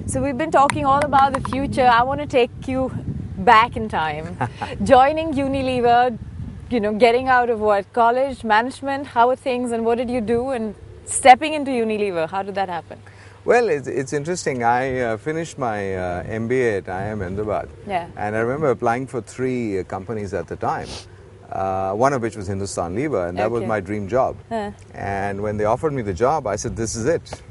So we've been talking all about the future. I want to take you back in time. Joining Unilever, getting out of what? College, management, how are things and what did you do? And stepping into Unilever, how did that happen? Well, it's interesting. I finished my MBA at IIM Ahmedabad. Yeah. And I remember applying for 3 companies at the time. One of which was Hindustan Lever, and that was my dream job. And when they offered me the job, I said, this is it,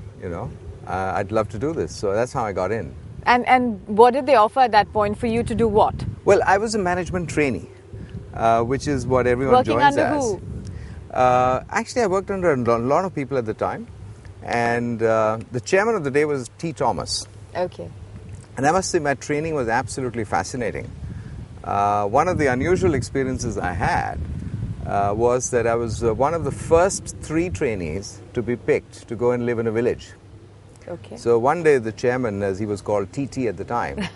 I'd love to do this. So that's how I got in. And what did they offer at that point for you to do what? Well, I was a management trainee, which is what everyone Working joins under as. who? Actually, I worked under a lot of people at the time. And the chairman of the day was T. Thomas. Okay. And I must say my training was absolutely fascinating. One of the unusual experiences I had was that I was one of the first 3 trainees to be picked to go and live in a village. Okay. So one day the chairman, as he was called TT at the time,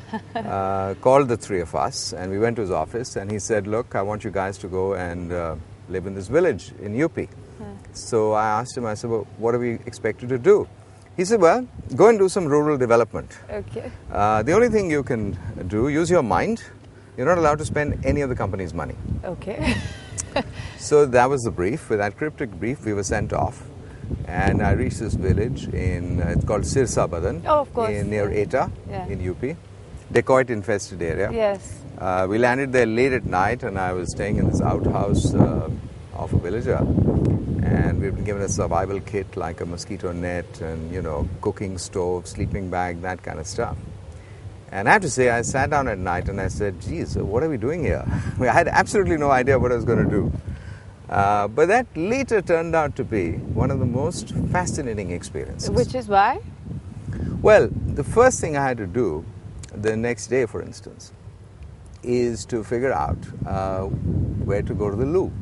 called the 3 of us and we went to his office and he said, look, I want you guys to go and live in this village in UP. So I asked him, I said, well, what are we expected to do? He said, well, go and do some rural development. Okay. The only thing you can do, use your mind. You're not allowed to spend any of the company's money. Okay. So that was the brief. With that cryptic brief, we were sent off. And I reached this village it's called Sirsa Badan. Oh, of course. Near Eta in UP. Dacoit infested area. Yes. We landed there late at night and I was staying in this outhouse of a villager. And we've been given a survival kit like a mosquito net and, cooking stove, sleeping bag, that kind of stuff. And I have to say, I sat down at night and I said, geez, what are we doing here? I had absolutely no idea what I was going to do. But that later turned out to be one of the most fascinating experiences. Which is why? Well, the first thing I had to do the next day, for instance, is to figure out where to go to the loo.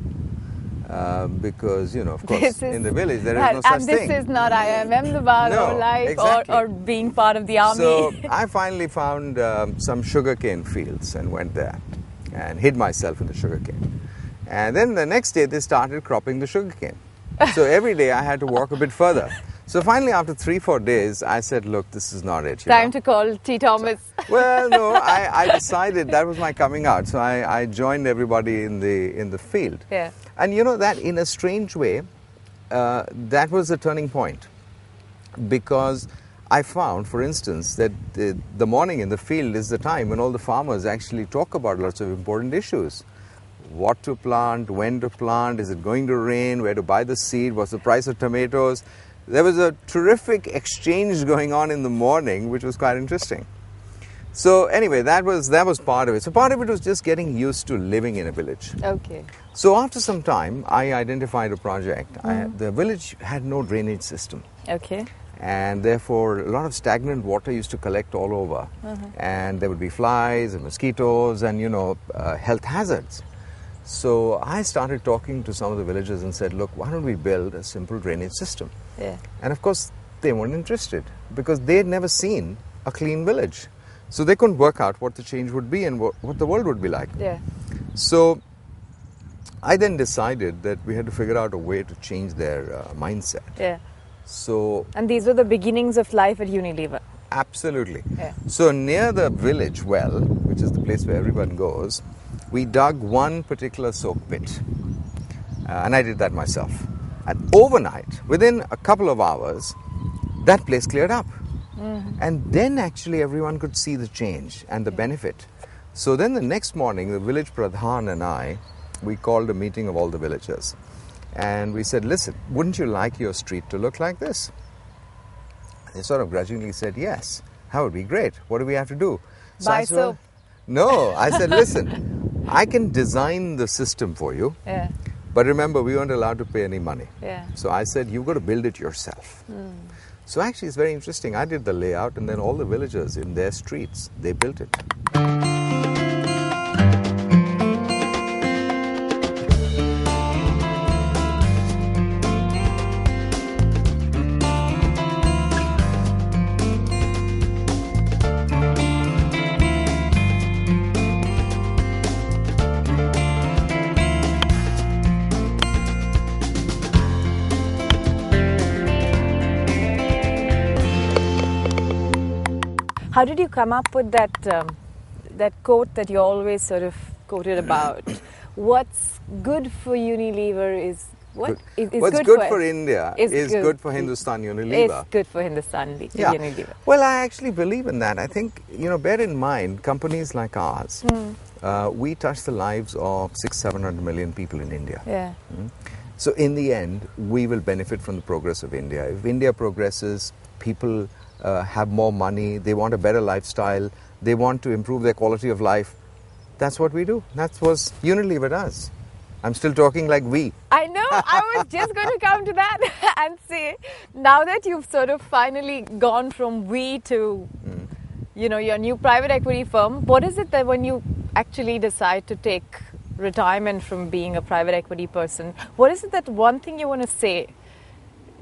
Because, of course, in the village there is no such thing. And this is not IIM Ahmedabad or life exactly. or being part of the army. So I finally found some sugarcane fields and went there and hid myself in the sugarcane. And then the next day they started cropping the sugarcane. So every day I had to walk a bit further. So finally after 3-4 days I said, look, this is not it. Time to call T. Thomas. Well, no, I decided that was my coming out. So I joined everybody in the field. Yeah. And that in a strange way, that was a turning point. Because I found, for instance, that the morning in the field is the time when all the farmers actually talk about lots of important issues. What to plant, when to plant, is it going to rain, where to buy the seed, what's the price of tomatoes. There was a terrific exchange going on in the morning, which was quite interesting. So anyway, that was part of it. So part of it was just getting used to living in a village. Okay. So after some time, I identified a project. The village had no drainage system. Okay. And therefore, a lot of stagnant water used to collect all over. And there would be flies and mosquitoes and, health hazards. So I started talking to some of the villagers and said, look, why don't we build a simple drainage system? Yeah. And of course, they weren't interested because they had never seen a clean village. So they couldn't work out what the change would be and what the world would be like. Yeah. So I then decided that we had to figure out a way to change their mindset. Yeah. So. And these were the beginnings of life at Unilever. Absolutely. Yeah. So near the village well, which is the place where everyone goes, we dug one particular soak pit. And I did that myself. And overnight, within a couple of hours, that place cleared up. And then actually everyone could see the change and the benefit. So then the next morning, the village pradhan and I, we called a meeting of all the villagers. And we said, listen, wouldn't you like your street to look like this? They sort of grudgingly said, yes. That would be great. What do we have to do? So Buy soap. No, I said, listen, I can design the system for you. Yeah. But remember, we weren't allowed to pay any money. Yeah. So I said, you've got to build it yourself. So actually, it's very interesting. I did the layout, and then all the villagers in their streets, they built it. How did you come up with that quote that you always sort of quoted about? What's good for Unilever is what? What's good for India is good for Hindustan Unilever. It's good for Hindustan Unilever. Well, I actually believe in that. I think, bear in mind, companies like ours, we touch the lives of 600-700 million people in India. Yeah. So in the end, we will benefit from the progress of India. If India progresses, people have more money, they want a better lifestyle, they want to improve their quality of life. That's what we do. That's what Unilever does. I'm still talking like we. I know. I was just going to come to that and say, now that you've sort of finally gone from we to, your new private equity firm, what is it that when you actually decide to take retirement from being a private equity person, what is it that one thing you want to say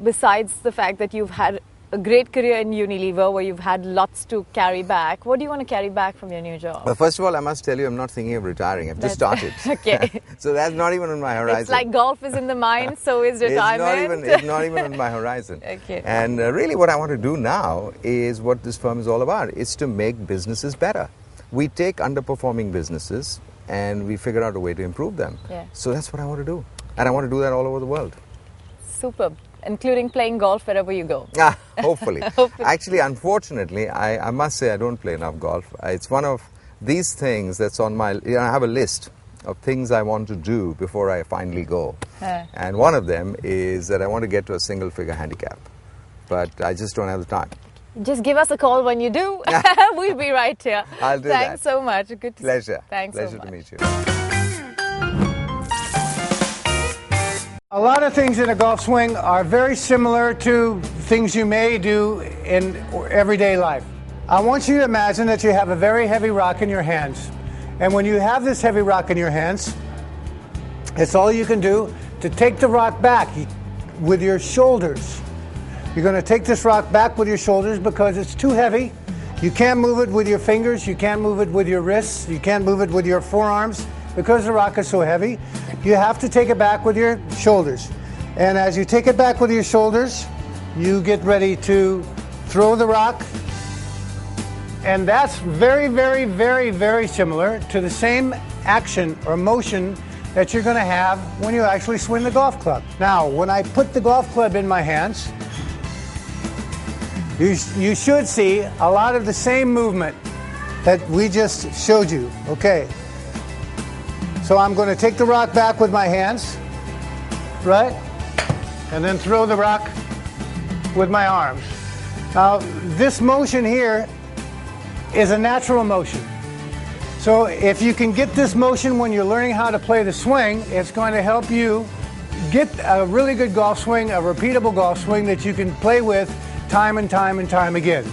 besides the fact that you've had a great career in Unilever where you've had lots to carry back? What do you want to carry back from your new job? Well, first of all, I must tell you, I'm not thinking of retiring. I've just started. Okay. So that's not even on my horizon. It's like golf is in the mind, so is retirement. It's not even on my horizon. Okay. And really what I want to do now is what this firm is all about. It's to make businesses better. We take underperforming businesses and we figure out a way to improve them. Yeah. So that's what I want to do. And I want to do that all over the world. Superb. Including playing golf wherever you go. Hopefully. Actually, unfortunately, I must say I don't play enough golf. It's one of these things that's on my... I have a list of things I want to do before I finally go. And one of them is that I want to get to a single-figure handicap. But I just don't have the time. Just give us a call when you do. We'll be right here. I'll do that. Thanks so much. Good to Pleasure. Thanks Pleasure so much. to meet you. A lot of things in a golf swing are very similar to things you may do in everyday life. I want you to imagine that you have a very heavy rock in your hands. And when you have this heavy rock in your hands, it's all you can do to take the rock back with your shoulders. You're going to take this rock back with your shoulders because it's too heavy. You can't move it with your fingers. You can't move it with your wrists. You can't move it with your forearms because the rock is so heavy. You have to take it back with your shoulders. And as you take it back with your shoulders, you get ready to throw the rock. And that's very, very, very, very similar to the same action or motion that you're going to have when you actually swing the golf club. Now, when I put the golf club in my hands, you should see a lot of the same movement that we just showed you. Okay. So I'm going to take the rock back with my hands, right? And then throw the rock with my arms. Now, this motion here is a natural motion. So if you can get this motion when you're learning how to play the swing, it's going to help you get a really good golf swing, a repeatable golf swing that you can play with time and time and time again.